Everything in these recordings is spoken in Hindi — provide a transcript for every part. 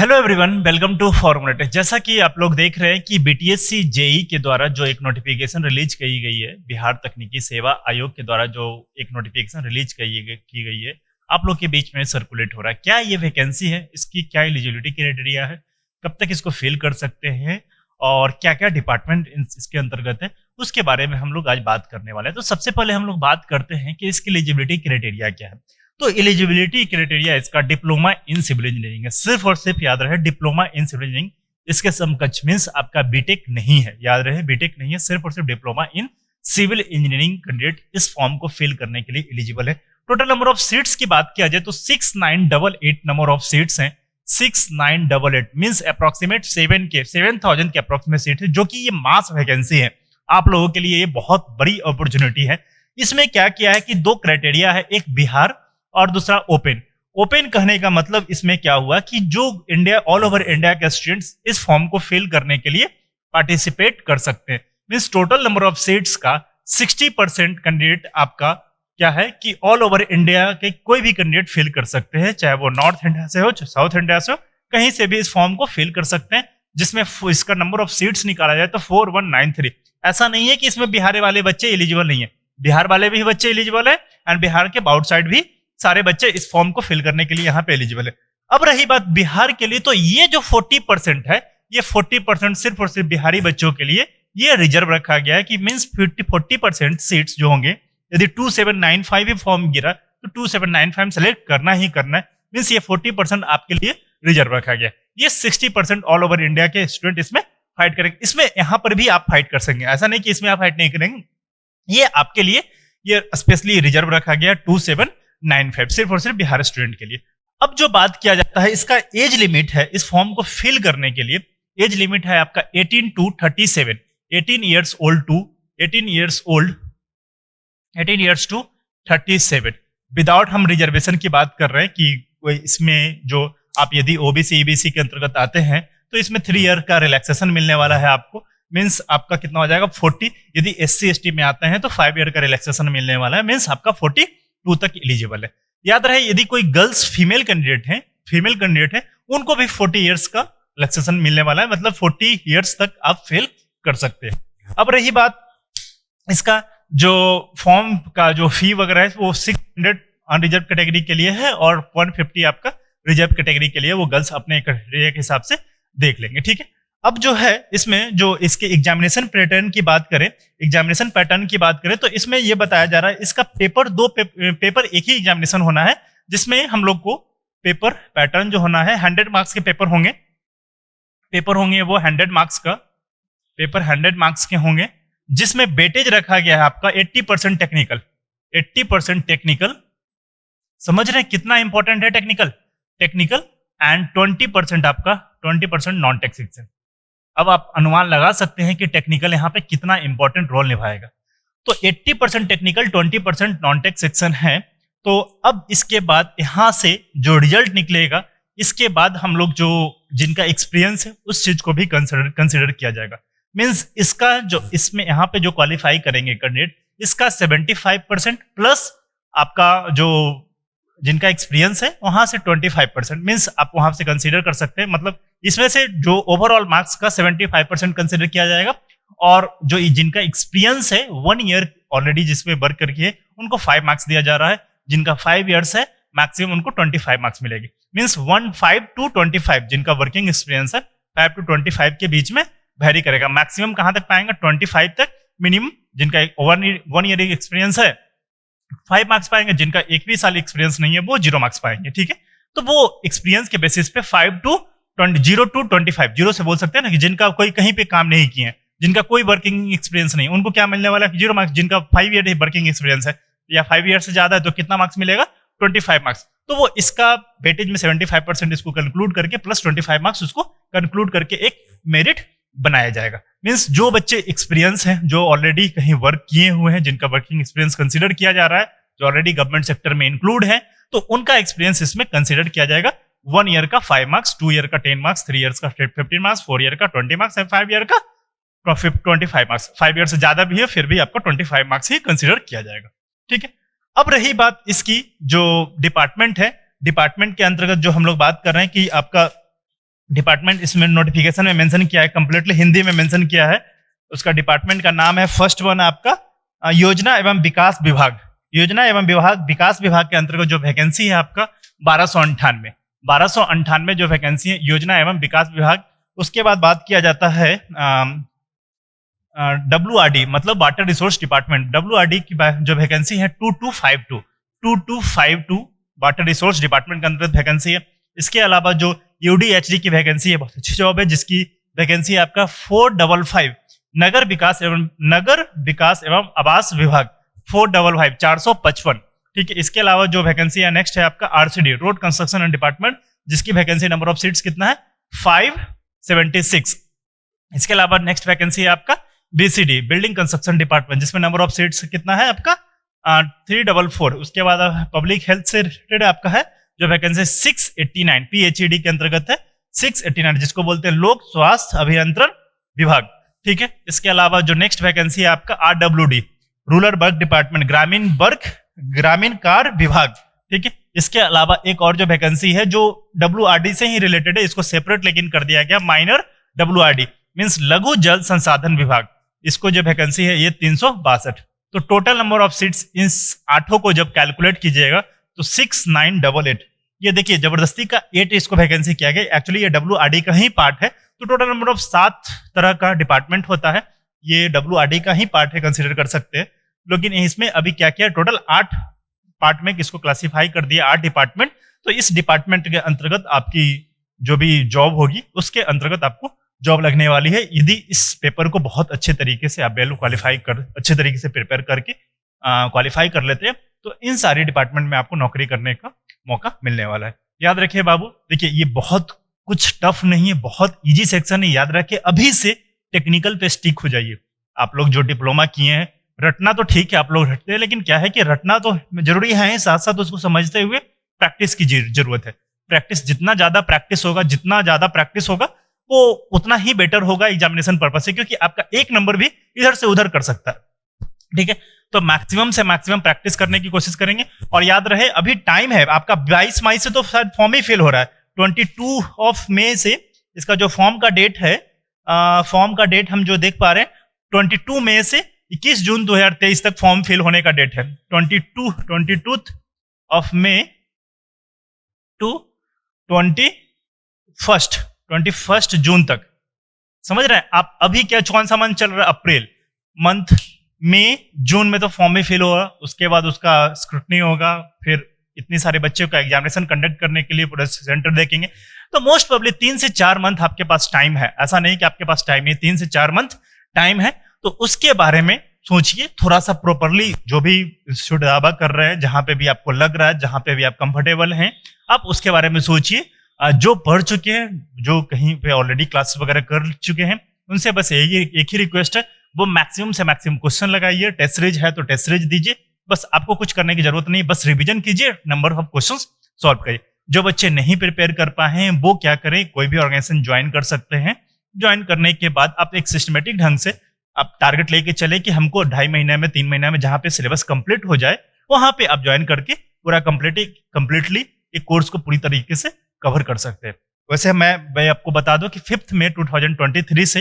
Hello everyone, welcome to formula test. जैसा कि आप लोग देख रहे हैं कि बीटीएससी जेई के द्वारा जो एक नोटिफिकेशन रिलीज की गई है, बिहार तकनीकी सेवा आयोग के द्वारा जो एक नोटिफिकेशन रिलीज की गई है, आप लोग के बीच में सर्कुलेट हो रहा है। क्या ये वैकेंसी है, इसकी क्या एलिजिबिलिटी क्राइटेरिया है, कब तक इसको फिल कर सकते हैं और क्या क्या डिपार्टमेंट इसके अंतर्गत है, उसके बारे में हम लोग आज बात करने वाले हैं। तो सबसे पहले हम लोग बात करते हैं कि इसकी एलिजिबिलिटी क्राइटेरिया क्या है। तो एलिजिबिलिटी क्राइटेरिया इसका डिप्लोमा इन सिविल इंजीनियरिंग है। सिर्फ और सिर्फ याद रहे डिप्लोमा इन सिविल इंजीनियरिंग, इसके समकक्ष मींस आपका बीटेक नहीं है। याद रहे बीटेक नहीं है, सिर्फ और सिर्फ diploma in civil engineering candidate इस फॉर्म को फिल करने के लिए एलिजिबल है। टोटल नंबर ऑफ सीट्स की बात किया जाए तो 6988 नंबर ऑफ सीट्स हैं। 6988 मींस अप्रोक्सीमेट 7000 के अप्रोक्सीमेट सीट है, जो कि ये मास वैकेंसी है। आप लोगों के लिए ये बहुत बड़ी अपॉर्चुनिटी है। इसमें क्या किया है कि दो क्राइटेरिया है, एक बिहार और दूसरा ओपन। ओपन कहने का मतलब इसमें क्या हुआ कि जो इंडिया ऑल ओवर इंडिया के स्टूडेंट्स इस फॉर्म को फिल करने के लिए पार्टिसिपेट कर सकते हैं। Means total number of seats का 60% कैंडिडेट आपका क्या है कि ऑल ओवर इंडिया के कोई भी कैंडिडेट फिल कर सकते हैं, चाहे वो नॉर्थ इंडिया से हो चाहे साउथ इंडिया से हो, कहीं से भी इस फॉर्म को फिल कर सकते हैं। जिसमें इसका नंबर ऑफ सीट्स निकाला जाए तो 4193। ऐसा नहीं है कि इसमें बिहार वाले बच्चे एलिजिबल नहीं है, बिहार वाले भी बच्चे एलिजिबल है एंड बिहार के आउटसाइड भी सारे बच्चे इस फॉर्म को फिल करने के लिए यहाँ पे एलिजिबल है। अब रही बात बिहार के लिए, तो ये जो 40% है, ये 40% सिर्फ और सिर्फ बिहारी बच्चों के लिए ये रिजर्व रखा गया है कि मींस 40% सीट्स जो होंगे, यदि 2795 भी फॉर्म गिरा तो 2795 सेलेक्ट करना ही करना है। मींस ये 40% आपके लिए रिजर्व रखा गया। ये 60% ऑल ओवर इंडिया के स्टूडेंट इसमें फाइट करेंगे। इसमें यहाँ पर भी आप फाइट कर सकेंगे, ऐसा नहीं कि इसमें आप फाइट नहीं करेंगे। ये आपके लिए ये स्पेशली रिजर्व रखा गया 2795 सिर्फ और सिर्फ बिहार स्टूडेंट के लिए। अब जो बात किया जाता है, इसका एज लिमिट है इस फॉर्म को फिल करने के लिए। एज लिमिट है आपका 18 to 37, 18 years old to 18 years old 18 years to 37। Without हम रिजर्वेशन की बात कर रहे हैं कि इसमें जो आप यदि ओबीसी ईबीसी के अंतर्गत आते हैं तो इसमें 3 ईयर का रिलैक्सेशन मिलने वाला है आपको। मींस आपका कितना हो जाएगा 40। यदि एससी एसटी में आते हैं तो 5 ईयर का रिलैक्सेशन मिलने वाला है। मींस आपका 42 तक एलिजिबल है। याद रहे यदि कोई गर्ल्स फीमेल कैंडिडेट है उनको भी 40 इयर्स का रिलैक्सेशन मिलने वाला है, मतलब 40 इयर्स तक आप फेल कर सकते हैं। अब रही बात इसका जो फॉर्म का जो फी वगैरह है वो 600 अनरिजर्व कैटेगरी के लिए है और 150 आपका रिजर्व कैटेगरी के लिए। वो गर्ल्स अपने क्राइटेरिया के हिसाब से देख लेंगे, ठीक है। अब जो है इसमें जो इसके एग्जामिनेशन पैटर्न की बात करें तो इसमें यह बताया जा रहा है इसका पेपर पेपर एक ही एग्जामिनेशन होना है, जिसमें हम लोग को पेपर पैटर्न जो होना है 100 मार्क्स के पेपर होंगे वो 100 मार्क्स का पेपर 100 मार्क्स के होंगे, जिसमें वेटेज रखा गया है आपका 80% टेक्निकल। समझ रहे हैं कितना इंपॉर्टेंट है technical and 20% non tech section. अब आप अनुमान लगा सकते हैं कि टेक्निकल यहाँ पे कितना इंपॉर्टेंट रोल निभाएगा। तो 80% टेक्निकल 20% नॉन टेक सेक्शन है। तो अब इसके बाद यहाँ से जो रिजल्ट निकलेगा, इसके बाद हम लोग जो जिनका एक्सपीरियंस है उस चीज को भी कंसिडर किया जाएगा। मींस इसका जो इसमें यहाँ पे जो क्वालिफाई करेंगे कैंडिडेट, इसका 75% प्लस आपका जो जिनका एक्सपीरियंस है वहां से 25%। मींस आप वहां से कंसीडर कर सकते हैं। मतलब इसमें से जो ओवरऑल मार्क्स का 75% कंसीडर किया जाएगा और जो जिनका एक्सपीरियंस है 1 ईयर ऑलरेडी जिसमें वर्क करके है उनको 5 मार्क्स दिया जा रहा है। जिनका 5 ईयर्स है मैक्सिमम उनको 25 मार्क्स मिलेगी। मींस 5 टू 25 जिनका वर्किंग एक्सपीरियंस है 5 टू 25 के बीच में वेरी करेगा। मैक्सिमम कहां तक पाएंगे 25 तक। मिनिमम जिनका 1 ईयर एक्सपीरियंस है 5 मार्क्स पाएंगे, जिनका एक भी साल एक्सपीरियंस नहीं है वो 0 मार्क्स पाएंगे, ठीक है। तो वो एक्सपीरियंस के बेसिस पे 0 टू 25 0 से बोल सकते हैं ना कि जिनका कोई कहीं पे काम नहीं किए हैं, जिनका कोई वर्किंग एक्सपीरियंस नहीं, उनको क्या मिलने वाला है 0 मार्क्स। जिनका 5 ईयर वर्किंग एक्सपीरियंस है या 5 ईयर से ज्यादा है तो कितना मार्क्स मिलेगा 25 मार्क्स। तो वो इसका वेटेज में 75% इसको कंक्लूड करके प्लस 25 मार्क्स उसको कंक्लूड करके एक मेरिट बनाया जाएगा। मींस जो बच्चे एक्सपीरियंस हैं, जो ऑलरेडी कहीं वर्क किए हुए हैं, जिनका वर्किंग एक्सपीरियंस कंसीडर किया जा रहा है, जो ऑलरेडी गवर्नमेंट सेक्टर में इंक्लूड है, तो उनका एक्सपीरियंस इसमें कंसीडर किया जाएगा। 1 ईयर का 5 मार्क्स, 2 ईयर का 10 मार्क्स, 3 ईयर्स का 15 मार्क्स, 4 ईयर का 20 मार्क्स एंड 5 ईयर का 25 मार्क्स। 5 ईयर से ज्यादा भी है फिर भी आपका 25 मार्क्स ही कंसीडर किया जाएगा, ठीक है। अब रही बात इसकी जो डिपार्टमेंट है, डिपार्टमेंट के अंतर्गत जो हम लोग बात कर रहे हैं कि आपका डिपार्टमेंट इसमें नोटिफिकेशन में मेंशन किया है, कंप्लीटली हिंदी में मेंशन किया है। उसका डिपार्टमेंट का नाम है, फर्स्ट वन आपका योजना एवं विकास विभाग। योजना एवं विकास विभाग के अंतर्गत जो वैकेंसी है आपका 1298 जो वैकेंसी है योजना एवं विकास विभाग। उसके बाद बात किया जाता है WRD मतलब वाटर रिसोर्स डिपार्टमेंट। WRD की जो वैकेंसी है 2252 वाटर रिसोर्स डिपार्टमेंट के अंतर्गत वैकेंसी है। इसके अलावा जो UDHD की वैकेंसी है, बहुत अच्छी जॉब है, जिसकी वैकेंसी है आपका 455 नगर विकास एवं आवास विभाग 455। ठीक है। इसके अलावा जो वैकेंसी है नेक्स्ट है आपका RCD road construction and department, जिसकी वैकेंसी नंबर ऑफ सीट्स कितना है 576। इसके अलावा नेक्स्ट वैकेंसी है आपका BCD बिल्डिंग कंस्ट्रक्शन डिपार्टमेंट, जिसमें नंबर ऑफ सीट्स कितना है आपका 344। उसके बाद पब्लिक हेल्थ से रिलेटेड आपका है जो वैकेंसी 689 PHED के अंतर्गत है 689, जिसको बोलते हैं लोक स्वास्थ्य अभियंत्रण विभाग। ठीक है। इसके अलावा जो नेक्स्ट वैकेंसी है आपका RWD रूरल वर्क डिपार्टमेंट ग्रामीण कार्य विभाग। ठीक है। इसके अलावा एक और जो वैकेंसी है जो WRD से ही रिलेटेड है, इसको सेपरेट लेकिन कर दिया गया, माइनर WRD मींस लघु जल संसाधन विभाग। इसको जो वैकेंसी है ये 362। तो total number of seats in आठों को जब कैलकुलेट कीजिएगा तो 6988। ये देखिए जबरदस्ती का 8 इसको वैकेंसी किया गया, एक्चुअली ये WRD का ही पार्ट है। तो टोटल नंबर ऑफ 7 तरह का डिपार्टमेंट होता है, ये WRD का ही पार्ट है, कंसीडर कर सकते हैं। लेकिन इसमें अभी क्या किया, टोटल 8 पार्ट में किसको क्लासिफाई कर दिया, 8 डिपार्टमेंट। तो इस डिपार्टमेंट के अंतर्गत आपकी जो भी जॉब होगी उसके अंतर्गत आपको जॉब लगने वाली है, यदि इस पेपर को बहुत अच्छे तरीके से आप वेल क्वालिफाई कर अच्छे तरीके से प्रिपेयर करके क्वालिफाई कर लेते हैं तो इन सारे डिपार्टमेंट में आपको नौकरी करने का मौका मिलने वाला है। याद रखिए बाबू, देखिए ये बहुत कुछ टफ नहीं है, बहुत इजी सेक्शन है। याद रखिए अभी से टेक्निकल पे स्टिक हो जाइए। आप लोग जो डिप्लोमा किए हैं, रटना तो ठीक है, आप लोग रटते हैं, लेकिन क्या है कि रटना तो जरूरी है, साथ साथ उसको समझते हुए प्रैक्टिस की जरूरत है। प्रैक्टिस जितना ज्यादा प्रैक्टिस होगा वो उतना ही बेटर होगा एग्जामिनेशन पर्पस से, क्योंकि आपका एक नंबर भी इधर से उधर कर सकता है। ठीक है। तो मैक्सिमम से मैक्सिमम प्रैक्टिस करने की कोशिश करेंगे। और याद रहे अभी टाइम है आपका 22 मई से, तो शायद फॉर्म ही फेल हो रहा है। 22 मई से इसका जो फॉर्म का डेट है, फॉर्म का डेट हम जो देख पा रहे हैं 22 मई से 21 जून 2023 तक फॉर्म फिल होने का डेट है। 22 मई टू 21 जून तक, समझ रहे हैं आप। अभी क्या कौन सा मंथ चल रहा है, अप्रैल मंथ, मई जून में तो फॉर्म ही फिल होगा, उसके बाद उसका स्क्रूटनी होगा, फिर इतनी सारे बच्चों का एग्जामिनेशन कंडक्ट करने के लिए पूरा सेंटर देखेंगे। तो मोस्ट प्रोबेबली 3 से 4 मंथ आपके पास टाइम है। ऐसा नहीं कि आपके पास टाइम नहीं, 3 से 4 मंथ टाइम है। तो उसके बारे में सोचिए थोड़ा सा प्रॉपरली, जो भी इंस्टीट्यूट दावा कर रहे हैं, जहां पे भी आपको लग रहा है, जहां पे भी आप कंफर्टेबल हैं, आप उसके बारे में सोचिए। जो पढ़ चुके हैं, जो कहीं पे ऑलरेडी क्लास वगैरह कर चुके हैं, उनसे बस एक ही रिक्वेस्ट है, वो मैक्सिमम से मैक्सिमम क्वेश्चन लगाइए। टेस्ट सीरीज है तो टेस्ट सीरीज दीजिए, बस आपको कुछ करने की जरूरत नहीं, बस रिवीजन कीजिए, नंबर ऑफ क्वेश्चंस सॉल्व करिए। जो बच्चे नहीं प्रिपेयर कर पाए हैं वो क्या करें, कोई भी ऑर्गेनाइजेशन ज्वाइन कर सकते हैं। ज्वाइन करने के बाद आप एक सिस्टमेटिक ढंग से आप टारगेट लेके चले कि हमको 2.5 महीने में 3 महीने में जहां पे सिलेबस कंप्लीट हो जाए वहां पे आप ज्वाइन करके पूरा कंप्लीटली एक कोर्स को पूरी तरीके से कवर कर सकते हैं। वैसे मैं आपको बता दूं कि 5 मई 2023 से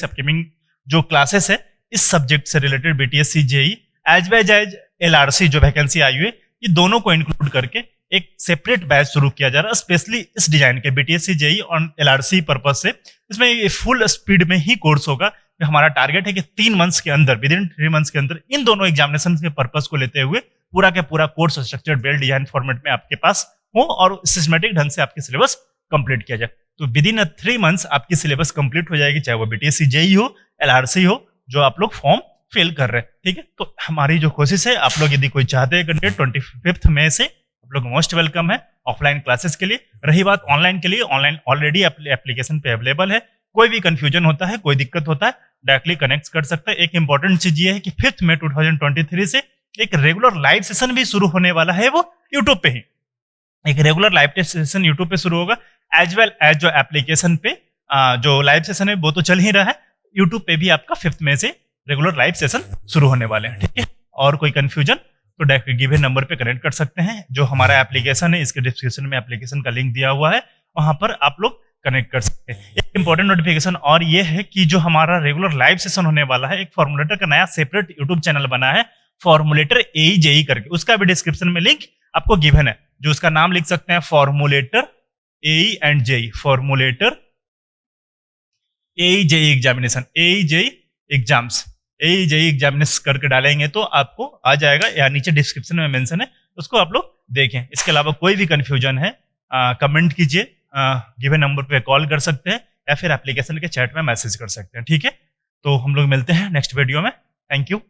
अपकमिंग जो क्लासेस है इस सब्जेक्ट से related BTSC JEE as well as LRC जो वैकेंसी आई हुई है, ये दोनों को इंक्लूड करके एक सेपरेट बैच शुरू किया जा रहा है, स्पेशली इस डिजाइन के BTSC JEE और LRC पर्पज से। इसमें ये फुल स्पीड में ही कोर्स होगा। हमारा टारगेट है कि 3 मंथ्स के अंदर, विद इन 3 मंथ्स के अंदर इन दोनों एग्जामिनेशन के पर्पज को लेते हुए पूरा के पूरा course structured well design format में आपके पास हो और सिस्टमेटिक ढंग से आपकी सिलेबस कंप्लीट किया जाए। तो विद इन 3 मंथ्स आपकी सिलेबस कंप्लीट हो जाएगी, चाहे वो BTSC JEE हो, LRC हो, जो आप लोग फॉर्म फिल कर रहे हैं। ठीक है। तो हमारी जो कोशिश है, आप लोग यदि कोई चाहते हैं कंटेंट 25 मई से आप लोग मोस्ट वेलकम है ऑफलाइन क्लासेस के लिए। रही बात ऑनलाइन के लिए, ऑनलाइन ऑलरेडी एप्लीकेशन पे अवेलेबल है। कोई भी कंफ्यूजन होता है, कोई दिक्कत होता है, डायरेक्टली कनेक्ट कर सकते हैं। एक इंपॉर्टेंट चीज ये है कि 5 मई 2023 से एक रेगुलर लाइव सेशन भी शुरू होने वाला है, वो यूट्यूब पे ही। एक रेगुलर लाइव सेशन यूट्यूब पे शुरू होगा, एज वेल एज जो एप्लीकेशन पे जो लाइव सेशन है वो तो चल ही रहा है, यूट्यूब पे भी आपका 5 मई से रेगुलर लाइव सेशन शुरू होने वाले हैं। ठीक है। और कोई कंफ्यूजन तो गिवन नंबर पे कनेक्ट कर सकते हैं। जो हमारा एप्लीकेशन है, इसके डिस्क्रिप्शन में एप्लीकेशन का लिंक दिया हुआ है, वहां पर आप लोग कनेक्ट कर सकते हैं। एक इंपॉर्टेंट नोटिफिकेशन और ये है कि जो हमारा रेगुलर लाइव सेशन होने वाला है, एक फॉर्मुलेटर का नया सेपरेट यूट्यूब चैनल बना है, फॉर्मुलेटर एई जेई करके, उसका भी डिस्क्रिप्शन में लिंक आपको गिवन है। जो उसका नाम लिख सकते हैं, formulator AE and JE, formulator AE JE examination, AE JE exams, AE JE examination करके डालेंगे तो आपको आ जाएगा, या नीचे डिस्क्रिप्शन में मेंशन है, उसको आप लोग देखें। इसके अलावा कोई भी कंफ्यूजन है कमेंट कीजिए, गिवन नंबर पे कॉल कर सकते हैं, या फिर एप्लीकेशन के चैट में मैसेज कर सकते हैं। ठीक है, तो हम लोग मिलते हैं नेक्स्ट वीडियो में। Thank you.